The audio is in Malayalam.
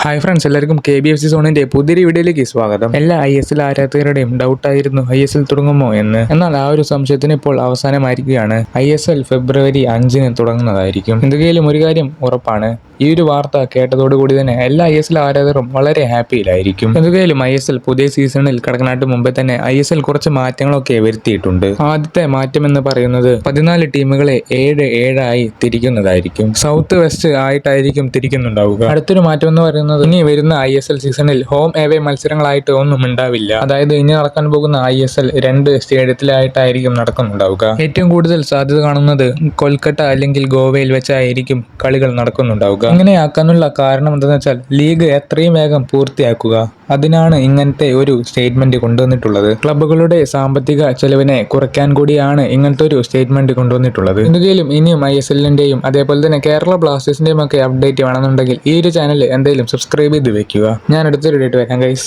ഹായ് ഫ്രണ്ട്സ്, എല്ലാവർക്കും KBFC സോണിന്റെ പുതിയൊരു വീഡിയോയിലേക്ക് സ്വാഗതം. എല്ലാ ISL ആരാധകരുടെയും ഡൗട്ടായിരുന്നു ISL തുടങ്ങുമോ എന്ന്. എന്നാൽ ആ ഒരു സംശയത്തിന് ഇപ്പോൾ അവസാനമായിരിക്കുകയാണ്. ISL ഫെബ്രുവരി 5-ന് തുടങ്ങുന്നതായിരിക്കും. എന്തെങ്കിലും ഒരു കാര്യം ഉറപ്പാണ്, ഈ ഒരു വാർത്ത കേട്ടതോടുകൂടി തന്നെ എല്ലാ ISL ആരാധകരും വളരെ ഹാപ്പിയിലായിരിക്കും. എന്തെങ്കിലും ISL പുതിയ സീസണിൽ കടക്കനാട്ട് മുമ്പേ തന്നെ ISL കുറച്ച് മാറ്റങ്ങളൊക്കെ വരുത്തിയിട്ടുണ്ട്. ആദ്യത്തെ മാറ്റം എന്ന് പറയുന്നത് 14 ടീമുകളെ 7-7 ആയി തിരിക്കുന്നതായിരിക്കും. സൗത്ത് വെസ്റ്റ് ആയിട്ടായിരിക്കും തിരിക്കുന്നുണ്ടാവുക. അടുത്തൊരു മാറ്റം എന്ന് പറയുന്നത്, ഇനി വരുന്ന ISL സീസണിൽ ഹോം എവേ മത്സരങ്ങളായിട്ട് ഒന്നും ഉണ്ടാവില്ല. അതായത് ഇനി നടക്കാൻ പോകുന്ന ISL 2 സ്റ്റേഡിയത്തിലായിട്ടായിരിക്കും നടക്കുന്നുണ്ടാവുക. ഏറ്റവും കൂടുതൽ സാധ്യത കാണുന്നത് കൊൽക്കത്ത അല്ലെങ്കിൽ ഗോവയിൽ വെച്ചായിരിക്കും കളികൾ നടക്കുന്നുണ്ടാവുക. അങ്ങനെ ആക്കാനുള്ള കാരണം എന്താണെന്ന് വെച്ചാൽ, ലീഗ് എത്രയും വേഗം പൂർത്തിയാക്കുക. അതിനാണ് ഇങ്ങനത്തെ ഒരു സ്റ്റേറ്റ്മെന്റ് കൊണ്ടുവന്നിട്ടുള്ളത്. ക്ലബ്ബുകളുടെ സാമ്പത്തിക ചെലവിനെ കുറയ്ക്കാൻ കൂടിയാണ് ഇങ്ങനത്തെ ഒരു സ്റ്റേറ്റ്മെന്റ് കൊണ്ടുവന്നിട്ടുള്ളത്. എന്തെങ്കിലും ഇനിയും ISL-ന്റെയും അതേപോലെ തന്നെ കേരള ബ്ലാസ്റ്റേഴ്സിന്റെയും ഒക്കെ അപ്ഡേറ്റ് വേണമെന്നുണ്ടെങ്കിൽ ഈ ഒരു ചാനൽ എന്തായാലും സബ്സ്ക്രൈബ് ചെയ്ത് വെക്കുക. ഞാൻ അടുത്തൊരു വീഡിയോ ആയിട്ട് വരാം ഗൈസ്.